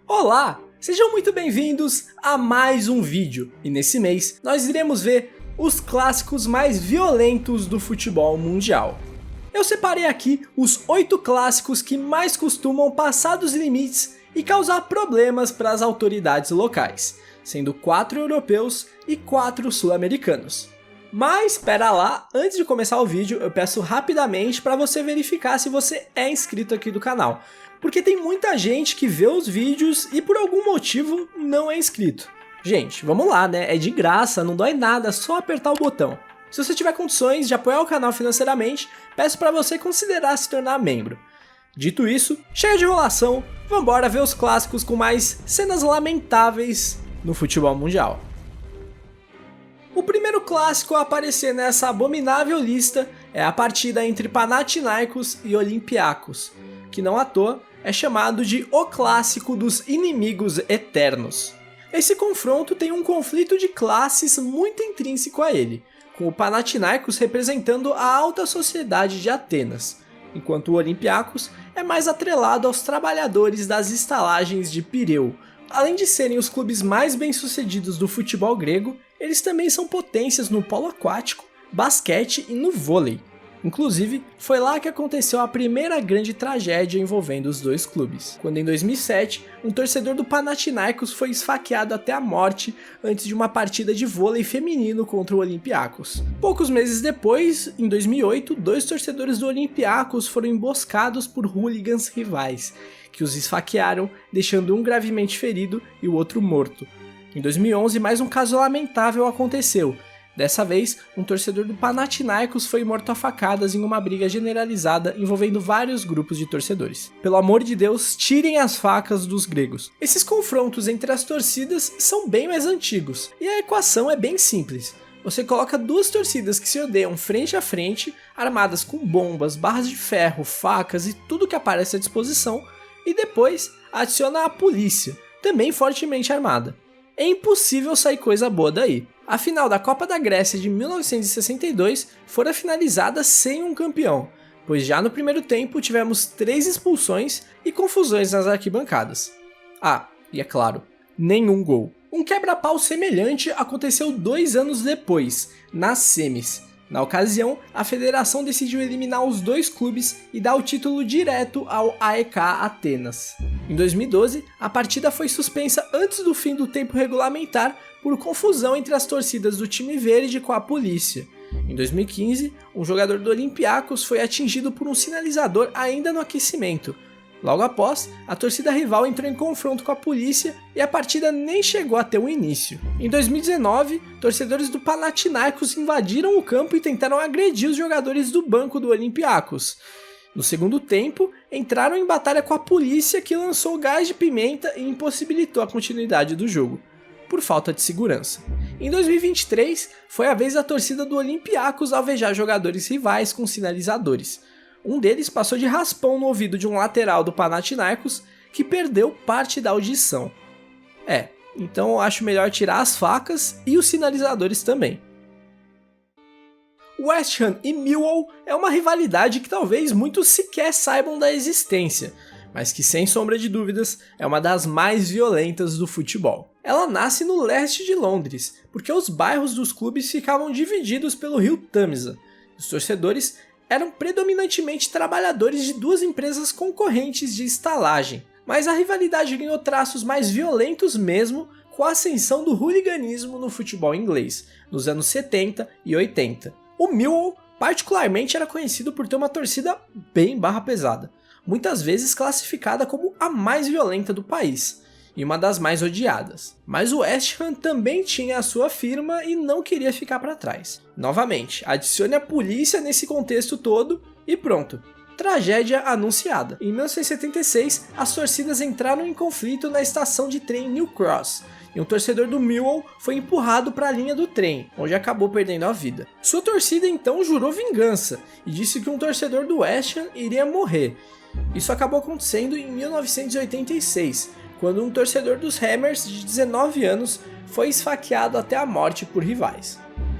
Olá, sejam muito bem-vindos a mais um vídeo, e nesse mês nós iremos ver os clássicos mais violentos do futebol mundial. Eu separei aqui os 8 clássicos que mais costumam passar dos limites e causar problemas para as autoridades locais, sendo 4 europeus e 4 sul-americanos. Mas espera lá, antes de começar o vídeo eu peço rapidamente para você verificar se você é inscrito aqui do canal, porque tem muita gente que vê os vídeos e por algum motivo não é inscrito. Gente, vamos lá, né? É de graça, não dói nada, só apertar o botão. Se você tiver condições de apoiar o canal financeiramente, peço para você considerar se tornar membro. Dito isso, chega de enrolação, vambora ver os clássicos com mais cenas lamentáveis no futebol mundial. O primeiro clássico a aparecer nessa abominável lista é a partida entre Panathinaikos e Olympiacos, que não à toa é chamado de o clássico dos inimigos eternos. Esse confronto tem um conflito de classes muito intrínseco a ele, com o Panathinaikos representando a alta sociedade de Atenas, enquanto o Olympiacos é mais atrelado aos trabalhadores das estalagens de Pireu. Além de serem os clubes mais bem-sucedidos do futebol grego, eles também são potências no polo aquático, basquete e no vôlei. Inclusive, foi lá que aconteceu a primeira grande tragédia envolvendo os dois clubes, quando em 2007, um torcedor do Panathinaikos foi esfaqueado até a morte antes de uma partida de vôlei feminino contra o Olympiacos. Poucos meses depois, em 2008, 2 torcedores do Olympiacos foram emboscados por hooligans rivais, que os esfaquearam, deixando um gravemente ferido e o outro morto. Em 2011, mais um caso lamentável aconteceu. Dessa vez, um torcedor do Panathinaikos foi morto a facadas em uma briga generalizada envolvendo vários grupos de torcedores. Pelo amor de Deus, tirem as facas dos gregos. Esses confrontos entre as torcidas são bem mais antigos, e a equação é bem simples. Você coloca 2 torcidas que se odeiam frente a frente, armadas com bombas, barras de ferro, facas e tudo que aparece à disposição, e depois adiciona a polícia, também fortemente armada. É impossível sair coisa boa daí. A final da Copa da Grécia de 1962 fora finalizada sem um campeão, pois já no primeiro tempo tivemos 3 expulsões e confusões nas arquibancadas. Ah, e é claro, nenhum gol. Um quebra-pau semelhante aconteceu 2 anos depois, nas semis. Na ocasião, a federação decidiu eliminar os 2 clubes e dar o título direto ao AEK Atenas. Em 2012, a partida foi suspensa antes do fim do tempo regulamentar por confusão entre as torcidas do time verde com a polícia. Em 2015, um jogador do Olympiacos foi atingido por um sinalizador ainda no aquecimento. Logo após, a torcida rival entrou em confronto com a polícia e a partida nem chegou a ter um início. Em 2019, torcedores do Panathinaikos invadiram o campo e tentaram agredir os jogadores do banco do Olympiacos. No segundo tempo, entraram em batalha com a polícia, que lançou gás de pimenta e impossibilitou a continuidade do jogo, por falta de segurança. Em 2023, foi a vez da torcida do Olympiacos alvejar jogadores rivais com sinalizadores. Um deles passou de raspão no ouvido de um lateral do Panathinaikos, que perdeu parte da audição. Então eu acho melhor tirar as facas e os sinalizadores também. West Ham e Millwall é uma rivalidade que talvez muitos sequer saibam da existência, mas que sem sombra de dúvidas é uma das mais violentas do futebol. Ela nasce no leste de Londres, porque os bairros dos clubes ficavam divididos pelo rio Tamisa. Os torcedores eram predominantemente trabalhadores de 2 empresas concorrentes de estalagem, mas a rivalidade ganhou traços mais violentos mesmo com a ascensão do hooliganismo no futebol inglês, nos anos 70 e 80. O Millwall particularmente era conhecido por ter uma torcida bem barra pesada, muitas vezes classificada como a mais violenta do país, e uma das mais odiadas. Mas o West Ham também tinha a sua firma e não queria ficar para trás. Novamente, adicione a polícia nesse contexto todo e pronto. Tragédia anunciada. Em 1976, as torcidas entraram em conflito na estação de trem New Cross, e um torcedor do Millwall foi empurrado para a linha do trem, onde acabou perdendo a vida. Sua torcida então jurou vingança e disse que um torcedor do West Ham iria morrer. Isso acabou acontecendo em 1986, quando um torcedor dos Hammers de 19 anos foi esfaqueado até a morte por rivais.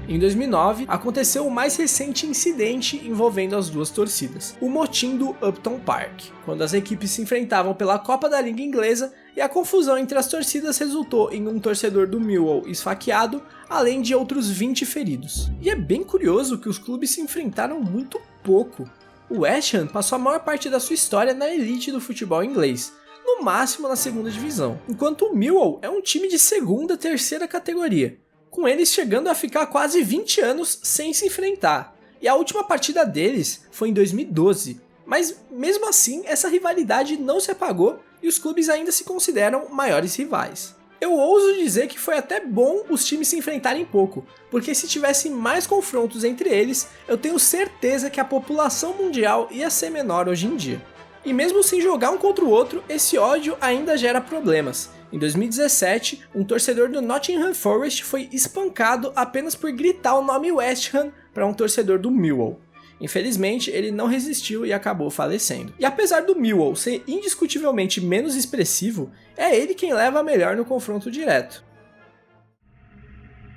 Em 2009, aconteceu o mais recente incidente envolvendo as 2 torcidas, o motim do Upton Park, quando as equipes se enfrentavam pela Copa da Liga Inglesa e a confusão entre as torcidas resultou em um torcedor do Millwall esfaqueado, além de outros 20 feridos. E é bem curioso que os clubes se enfrentaram muito pouco. O West Ham passou a maior parte da sua história na elite do futebol inglês, no máximo na segunda divisão, enquanto o Millwall é um time de segunda, terceira categoria, com eles chegando a ficar quase 20 anos sem se enfrentar. E a última partida deles foi em 2012, mas mesmo assim essa rivalidade não se apagou e os clubes ainda se consideram maiores rivais. Eu ouso dizer que foi até bom os times se enfrentarem pouco, porque se tivessem mais confrontos entre eles, eu tenho certeza que a população mundial ia ser menor hoje em dia. E mesmo sem jogar um contra o outro, esse ódio ainda gera problemas. Em 2017, um torcedor do Nottingham Forest foi espancado apenas por gritar o nome West Ham para um torcedor do Millwall. Infelizmente, ele não resistiu e acabou falecendo. E apesar do Millwall ser indiscutivelmente menos expressivo, é ele quem leva a melhor no confronto direto.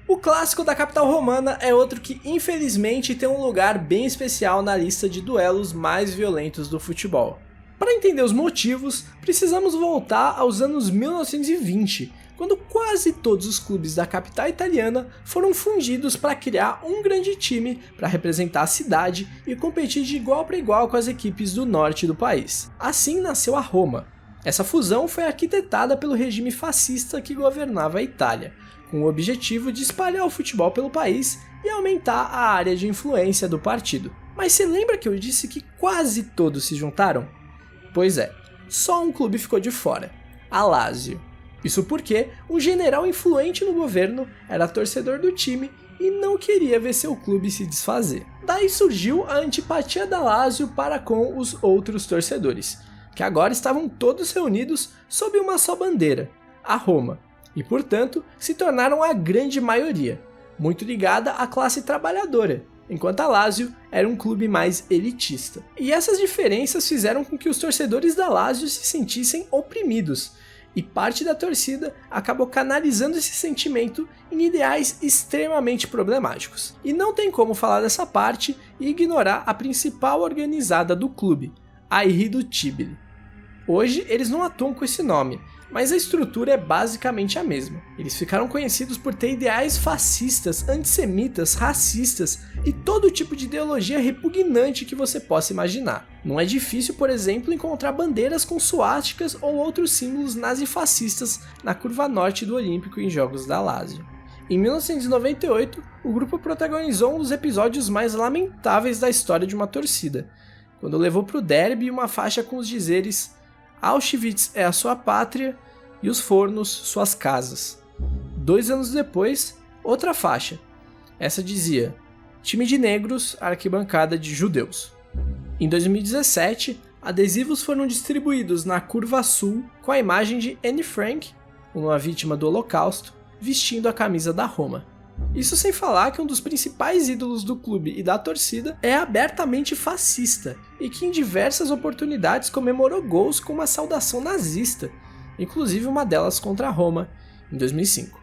O clássico da capital romana é outro que infelizmente tem um lugar bem especial na lista de duelos mais violentos do futebol. Para entender os motivos, precisamos voltar aos anos 1920, quando quase todos os clubes da capital italiana foram fundidos para criar um grande time para representar a cidade e competir de igual para igual com as equipes do norte do país. Assim nasceu a Roma. Essa fusão foi arquitetada pelo regime fascista que governava a Itália, com o objetivo de espalhar o futebol pelo país e aumentar a área de influência do partido. Mas você lembra que eu disse que quase todos se juntaram? Pois é, só um clube ficou de fora, a Lazio. Isso porque um general influente no governo era torcedor do time e não queria ver seu clube se desfazer. Daí surgiu a antipatia da Lazio para com os outros torcedores, que agora estavam todos reunidos sob uma só bandeira, a Roma, e portanto se tornaram a grande maioria, muito ligada à classe trabalhadora, enquanto a Lazio era um clube mais elitista. E essas diferenças fizeram com que os torcedores da Lazio se sentissem oprimidos, e parte da torcida acabou canalizando esse sentimento em ideais extremamente problemáticos. E não tem como falar dessa parte e ignorar a principal organizada do clube, a Irriducibili. Hoje eles não atuam com esse nome, mas a estrutura é basicamente a mesma. Eles ficaram conhecidos por ter ideais fascistas, antissemitas, racistas e todo tipo de ideologia repugnante que você possa imaginar. Não é difícil, por exemplo, encontrar bandeiras com suásticas ou outros símbolos nazifascistas na curva norte do Olímpico em jogos da Lazio. Em 1998, o grupo protagonizou um dos episódios mais lamentáveis da história de uma torcida, quando levou para o derby uma faixa com os dizeres Auschwitz é a sua pátria e os fornos suas casas. 2 anos depois, outra faixa. Essa dizia, time de negros, arquibancada de judeus. Em 2017, adesivos foram distribuídos na curva sul com a imagem de Anne Frank, uma vítima do Holocausto, vestindo a camisa da Roma. Isso sem falar que um dos principais ídolos do clube e da torcida é abertamente fascista e que em diversas oportunidades comemorou gols com uma saudação nazista, inclusive uma delas contra a Roma, em 2005.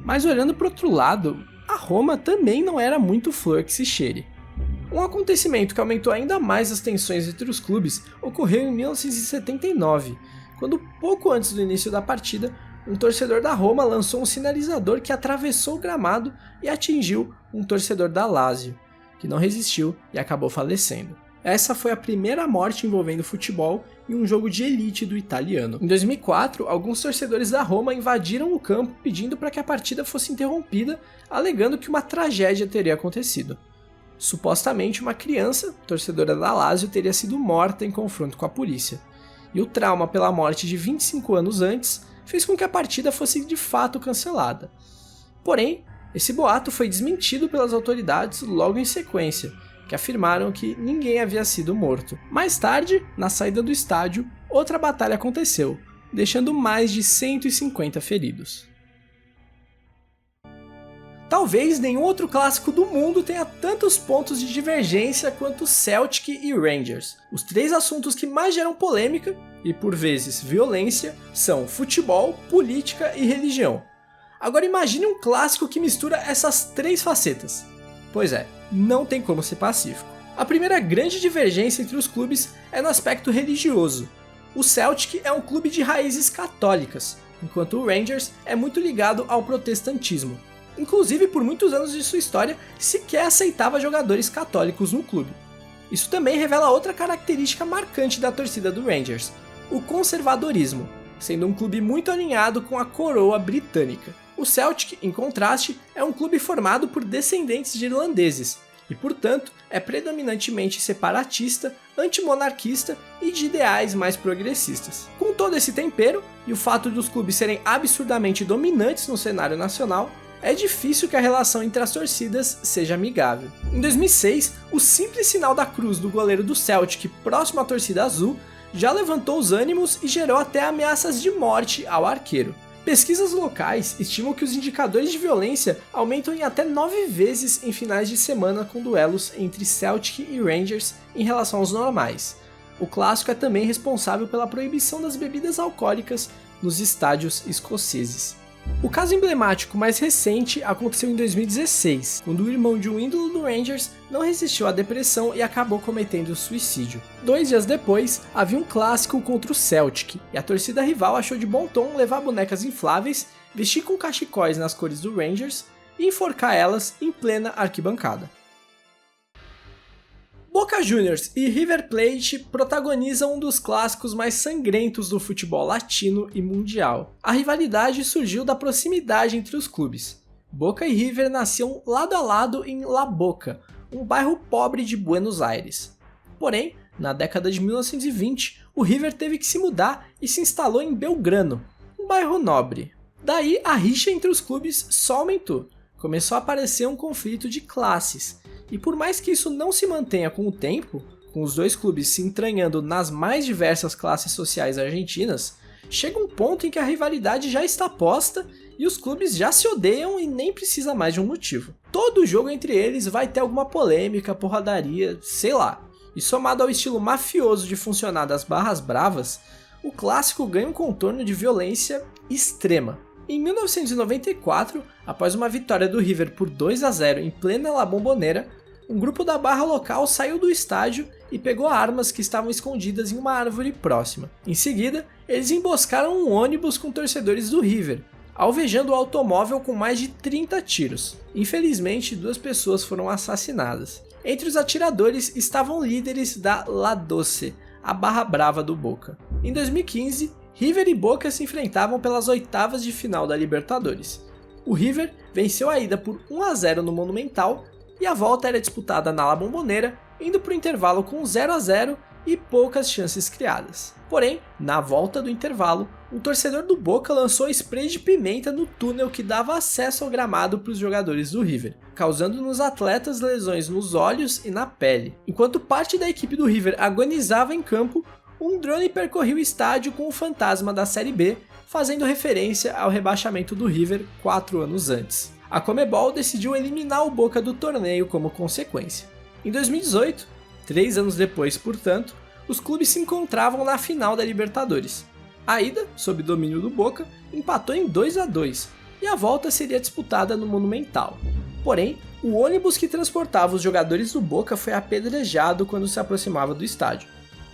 Mas olhando para o outro lado, a Roma também não era muito flor que se cheire. Um acontecimento que aumentou ainda mais as tensões entre os clubes ocorreu em 1979, quando pouco antes do início da partida, um torcedor da Roma lançou um sinalizador que atravessou o gramado e atingiu um torcedor da Lazio, que não resistiu e acabou falecendo. Essa foi a primeira morte envolvendo futebol em um jogo de elite do italiano. Em 2004, alguns torcedores da Roma invadiram o campo pedindo para que a partida fosse interrompida, alegando que uma tragédia teria acontecido. Supostamente uma criança, torcedora da Lazio, teria sido morta em confronto com a polícia. E o trauma pela morte de 25 anos antes fez com que a partida fosse de fato cancelada. Porém, esse boato foi desmentido pelas autoridades logo em sequência, que afirmaram que ninguém havia sido morto. Mais tarde, na saída do estádio, outra batalha aconteceu, deixando mais de 150 feridos. Talvez nenhum outro clássico do mundo tenha tantos pontos de divergência quanto Celtic e Rangers. Os 3 assuntos que mais geram polêmica e, por vezes, violência são futebol, política e religião. Agora imagine um clássico que mistura essas 3 facetas. Pois é, não tem como ser pacífico. A primeira grande divergência entre os clubes é no aspecto religioso. O Celtic é um clube de raízes católicas, enquanto o Rangers é muito ligado ao protestantismo. Inclusive, por muitos anos de sua história, sequer aceitava jogadores católicos no clube. Isso também revela outra característica marcante da torcida do Rangers, o conservadorismo, sendo um clube muito alinhado com a coroa britânica. O Celtic, em contraste, é um clube formado por descendentes de irlandeses, e portanto é predominantemente separatista, antimonarquista e de ideais mais progressistas. Com todo esse tempero, e o fato dos clubes serem absurdamente dominantes no cenário nacional, é difícil que a relação entre as torcidas seja amigável. Em 2006, o simples sinal da cruz do goleiro do Celtic próximo à torcida azul já levantou os ânimos e gerou até ameaças de morte ao arqueiro. Pesquisas locais estimam que os indicadores de violência aumentam em até 9 vezes em finais de semana com duelos entre Celtic e Rangers em relação aos normais. O clássico é também responsável pela proibição das bebidas alcoólicas nos estádios escoceses. O caso emblemático mais recente aconteceu em 2016, quando o irmão de um ídolo do Rangers não resistiu à depressão e acabou cometendo suicídio. 2 dias depois, havia um clássico contra o Celtic, e a torcida rival achou de bom tom levar bonecas infláveis, vestir com cachecóis nas cores do Rangers e enforcar elas em plena arquibancada. Boca Juniors e River Plate protagonizam um dos clássicos mais sangrentos do futebol latino e mundial. A rivalidade surgiu da proximidade entre os clubes. Boca e River nasciam lado a lado em La Boca, um bairro pobre de Buenos Aires. Porém, na década de 1920, o River teve que se mudar e se instalou em Belgrano, um bairro nobre. Daí a rixa entre os clubes só aumentou. Começou a aparecer um conflito de classes. E por mais que isso não se mantenha com o tempo, com os dois clubes se entranhando nas mais diversas classes sociais argentinas, chega um ponto em que a rivalidade já está posta e os clubes já se odeiam e nem precisa mais de um motivo. Todo jogo entre eles vai ter alguma polêmica, porradaria, sei lá. E somado ao estilo mafioso de funcionar das barras bravas, o clássico ganha um contorno de violência extrema. Em 1994, após uma vitória do River por 2-0 em plena La Bombonera, um grupo da barra local saiu do estádio e pegou armas que estavam escondidas em uma árvore próxima. Em seguida, eles emboscaram um ônibus com torcedores do River, alvejando o automóvel com mais de 30 tiros. Infelizmente, 2 pessoas foram assassinadas. Entre os atiradores estavam líderes da La Doce, a barra brava do Boca. Em 2015, River e Boca se enfrentavam pelas oitavas de final da Libertadores. O River venceu a ida por 1-0 no Monumental e a volta era disputada na La Bombonera, indo para o intervalo com 0-0 e poucas chances criadas. Porém, na volta do intervalo, um torcedor do Boca lançou spray de pimenta no túnel que dava acesso ao gramado para os jogadores do River, causando nos atletas lesões nos olhos e na pele. Enquanto parte da equipe do River agonizava em campo, um drone percorria o estádio com o fantasma da Série B, fazendo referência ao rebaixamento do River 4 anos antes. A Conmebol decidiu eliminar o Boca do torneio como consequência. Em 2018, 3 anos depois, portanto, os clubes se encontravam na final da Libertadores. A ida, sob domínio do Boca, empatou em 2-2 e a volta seria disputada no Monumental. Porém, o ônibus que transportava os jogadores do Boca foi apedrejado quando se aproximava do estádio.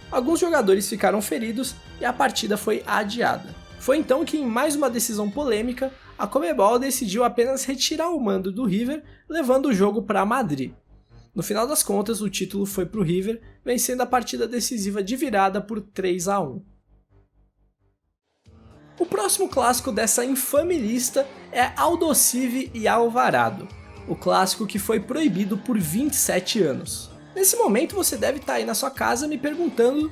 Alguns jogadores ficaram feridos e a partida foi adiada. Foi então que, em mais uma decisão polêmica, a Conmebol decidiu apenas retirar o mando do River, levando o jogo para Madrid. No final das contas, o título foi para o River, vencendo a partida decisiva de virada por 3-1. O próximo clássico dessa infame lista é Aldosivi e Alvarado, o clássico que foi proibido por 27 anos. Nesse momento você deve estar aí na sua casa me perguntando: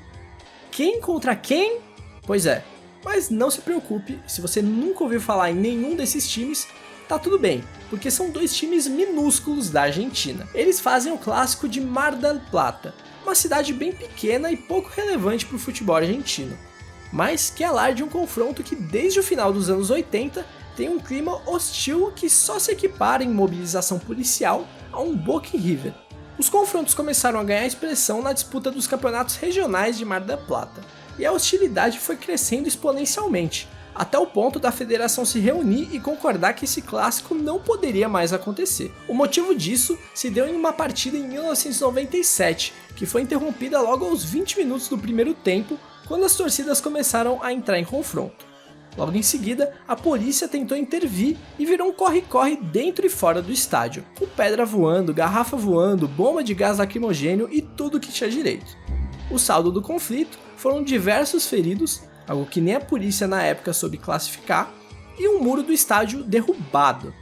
quem contra quem? Pois é, mas não se preocupe, se você nunca ouviu falar em nenhum desses times, tá tudo bem, porque são 2 times minúsculos da Argentina. Eles fazem o clássico de Mar del Plata, uma cidade bem pequena e pouco relevante para o futebol argentino, mas que alarde um confronto que desde o final dos anos 80 tem um clima hostil que só se equipara em mobilização policial a um Boca e River. Os confrontos começaram a ganhar expressão na disputa dos campeonatos regionais de Mar del Plata, e a hostilidade foi crescendo exponencialmente, até o ponto da federação se reunir e concordar que esse clássico não poderia mais acontecer. O motivo disso se deu em uma partida em 1997, que foi interrompida logo aos 20 minutos do primeiro tempo, quando as torcidas começaram a entrar em confronto. Logo em seguida, a polícia tentou intervir e virou um corre-corre dentro e fora do estádio, com pedra voando, garrafa voando, bomba de gás lacrimogênio e tudo que tinha direito. O saldo do conflito foram diversos feridos, algo que nem a polícia na época soube classificar, e um muro do estádio derrubado,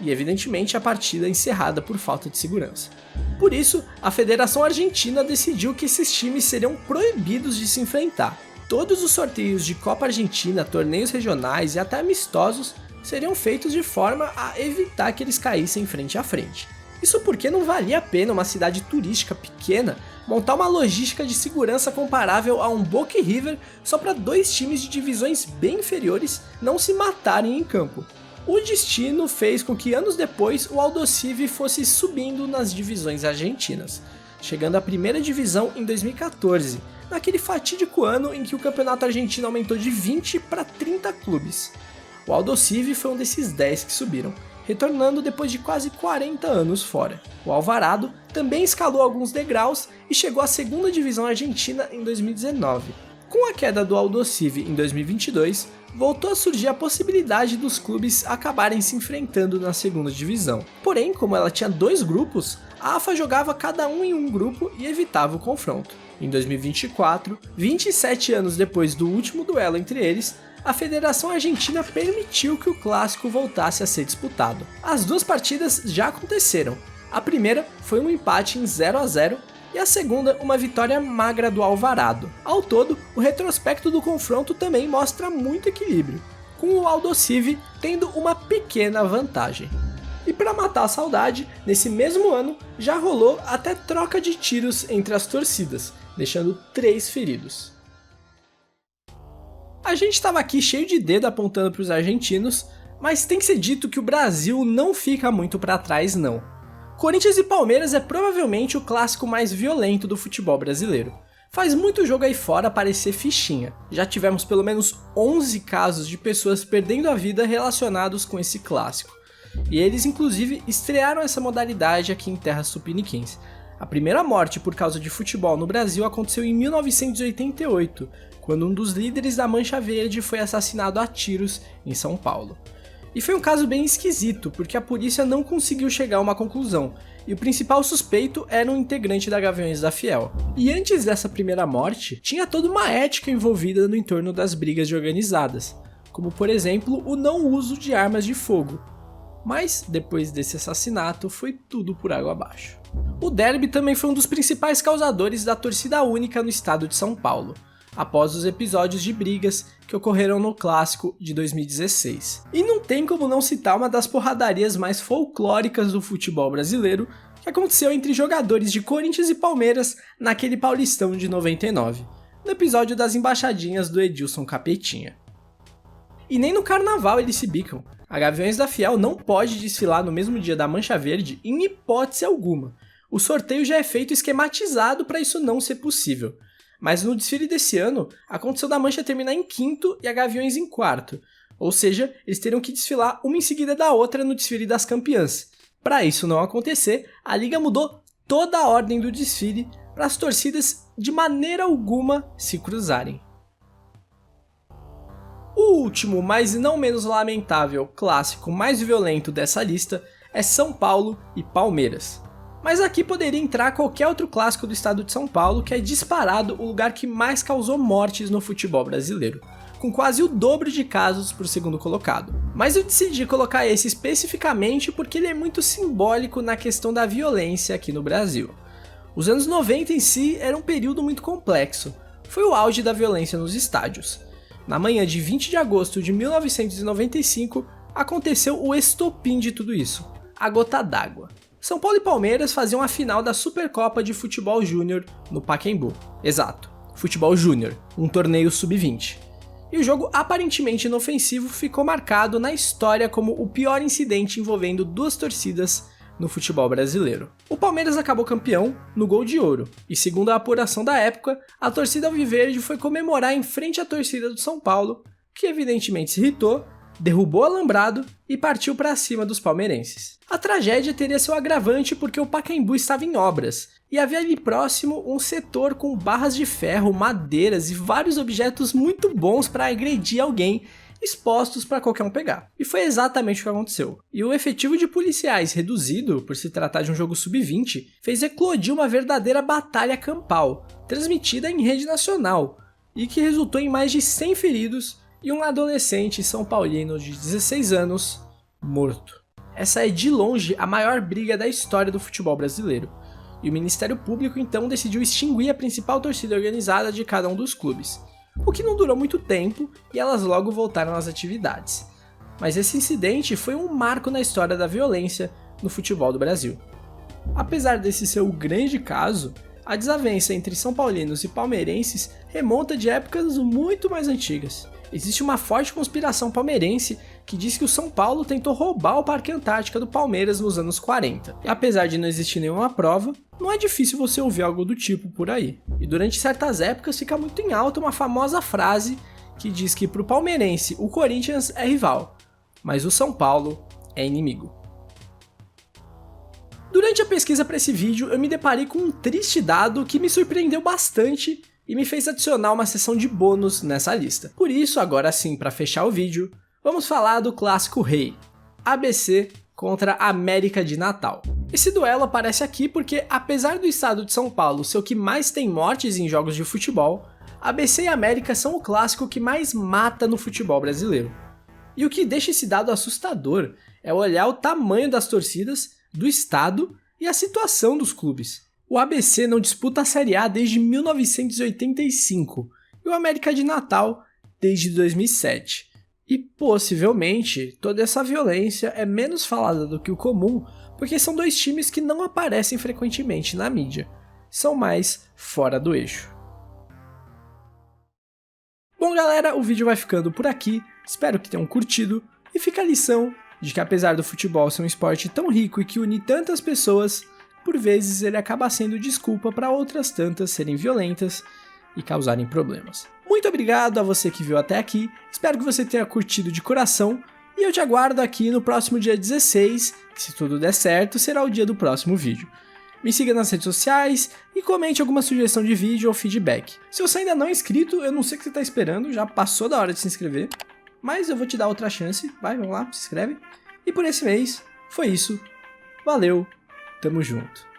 e evidentemente a partida encerrada por falta de segurança. Por isso, a Federação Argentina decidiu que esses times seriam proibidos de se enfrentar. Todos os sorteios de Copa Argentina, torneios regionais e até amistosos seriam feitos de forma a evitar que eles caíssem frente a frente. Isso porque não valia a pena uma cidade turística pequena montar uma logística de segurança comparável a um Boca e River só para dois times de divisões bem inferiores não se matarem em campo. O destino fez com que anos depois o Aldosivi fosse subindo nas divisões argentinas, chegando à primeira divisão em 2014, naquele fatídico ano em que o campeonato argentino aumentou de 20 para 30 clubes. O Aldosivi foi um desses 10 que subiram, retornando depois de quase 40 anos fora. O Alvarado também escalou alguns degraus e chegou à segunda divisão argentina em 2019. Com a queda do Aldosivi em 2022, voltou a surgir a possibilidade dos clubes acabarem se enfrentando na segunda divisão. Porém, como ela tinha dois grupos, a AFA jogava cada um em um grupo e evitava o confronto. Em 2024, 27 anos depois do último duelo entre eles, a Federação Argentina permitiu que o clássico voltasse a ser disputado. As duas partidas já aconteceram. A primeira foi um empate em 0-0 e a segunda uma vitória magra do Alvarado. Ao todo, o retrospecto do confronto também mostra muito equilíbrio, com o Aldosivi tendo uma pequena vantagem. E para matar a saudade, nesse mesmo ano já rolou até troca de tiros entre as torcidas, deixando 3 feridos. A gente estava aqui cheio de dedo apontando para os argentinos, mas tem que ser dito que o Brasil não fica muito para trás não. Corinthians e Palmeiras é provavelmente o clássico mais violento do futebol brasileiro. Faz muito jogo aí fora parecer fichinha. Já tivemos pelo menos 11 casos de pessoas perdendo a vida relacionados com esse clássico. E eles inclusive estrearam essa modalidade aqui em terras tupiniquins. A primeira morte por causa de futebol no Brasil aconteceu em 1988, quando um dos líderes da Mancha Verde foi assassinado a tiros em São Paulo. E foi um caso bem esquisito, porque a polícia não conseguiu chegar a uma conclusão, e o principal suspeito era um integrante da Gaviões da Fiel. E antes dessa primeira morte, tinha toda uma ética envolvida no entorno das brigas organizadas, como por exemplo o não uso de armas de fogo. Mas depois desse assassinato foi tudo por água abaixo. O derby também foi um dos principais causadores da torcida única no estado de São Paulo, após os episódios de brigas que ocorreram no clássico de 2016. E não tem como não citar uma das porradarias mais folclóricas do futebol brasileiro, que aconteceu entre jogadores de Corinthians e Palmeiras naquele Paulistão de 99, no episódio das embaixadinhas do Edilson Capetinha. E nem no carnaval eles se bicam. A Gaviões da Fiel não pode desfilar no mesmo dia da Mancha Verde em hipótese alguma. O sorteio já é feito esquematizado para isso não ser possível. Mas no desfile desse ano, aconteceu da Mancha terminar em quinto e a Gaviões em quarto. Ou seja, eles teriam que desfilar uma em seguida da outra no desfile das campeãs. Para isso não acontecer, a liga mudou toda a ordem do desfile para as torcidas de maneira alguma se cruzarem. O último, mas não menos lamentável, clássico mais violento dessa lista é São Paulo e Palmeiras. Mas aqui poderia entrar qualquer outro clássico do estado de São Paulo, que é disparado o lugar que mais causou mortes no futebol brasileiro, com quase o dobro de casos por segundo colocado. Mas eu decidi colocar esse especificamente porque ele é muito simbólico na questão da violência aqui no Brasil. Os anos 90 em si era um período muito complexo, foi o auge da violência nos estádios. Na manhã de 20 de agosto de 1995, aconteceu o estopim de tudo isso, a gota d'água. São Paulo e Palmeiras faziam a final da Supercopa de Futebol Júnior no Pacaembu. Exato, Futebol Júnior, um torneio sub-20. E o jogo aparentemente inofensivo ficou marcado na história como o pior incidente envolvendo duas torcidas no futebol brasileiro. O Palmeiras acabou campeão no gol de ouro, e segundo a apuração da época, a torcida alviverde foi comemorar em frente à torcida do São Paulo, que evidentemente se irritou, derrubou o alambrado e partiu para cima dos palmeirenses. A tragédia teria seu agravante porque o Pacaembu estava em obras, e havia ali próximo um setor com barras de ferro, madeiras e vários objetos muito bons para agredir alguém, expostos para qualquer um pegar. E foi exatamente o que aconteceu. E o efetivo de policiais reduzido, por se tratar de um jogo sub-20, fez eclodir uma verdadeira batalha campal, transmitida em rede nacional, e que resultou em mais de 100 feridos e um adolescente são paulino de 16 anos morto. Essa é de longe a maior briga da história do futebol brasileiro, e o Ministério Público então decidiu extinguir a principal torcida organizada de cada um dos clubes, o que não durou muito tempo e elas logo voltaram às atividades. Mas esse incidente foi um marco na história da violência no futebol do Brasil. Apesar desse ser o grande caso, a desavença entre são paulinos e palmeirenses remonta de épocas muito mais antigas. Existe uma forte conspiração palmeirense que diz que o São Paulo tentou roubar o Parque Antártica do Palmeiras nos anos 40. E apesar de não existir nenhuma prova, não é difícil você ouvir algo do tipo por aí. E durante certas épocas fica muito em alta uma famosa frase que diz que para o palmeirense o Corinthians é rival, mas o São Paulo é inimigo. Durante a pesquisa para esse vídeo eu me deparei com um triste dado que me surpreendeu bastante e me fez adicionar uma seção de bônus nessa lista. Por isso, agora sim, para fechar o vídeo, vamos falar do clássico rei, ABC contra América de Natal. Esse duelo aparece aqui porque, apesar do estado de São Paulo ser o que mais tem mortes em jogos de futebol, ABC e América são o clássico que mais mata no futebol brasileiro. E o que deixa esse dado assustador é olhar o tamanho das torcidas, do estado e a situação dos clubes. O ABC não disputa a Série A desde 1985 e o América de Natal desde 2007. E possivelmente toda essa violência é menos falada do que o comum porque são dois times que não aparecem frequentemente na mídia, são mais fora do eixo. Bom galera, o vídeo vai ficando por aqui, espero que tenham curtido e fica a lição de que apesar do futebol ser um esporte tão rico e que une tantas pessoas, por vezes ele acaba sendo desculpa para outras tantas serem violentas e causarem problemas. Muito obrigado a você que viu até aqui, espero que você tenha curtido de coração e eu te aguardo aqui no próximo dia 16, que se tudo der certo será o dia do próximo vídeo. Me siga nas redes sociais e comente alguma sugestão de vídeo ou feedback. Se você ainda não é inscrito, eu não sei o que você está esperando, já passou da hora de se inscrever, mas eu vou te dar outra chance, vai, vamos lá, se inscreve. E por esse mês, foi isso, valeu! Tamo junto.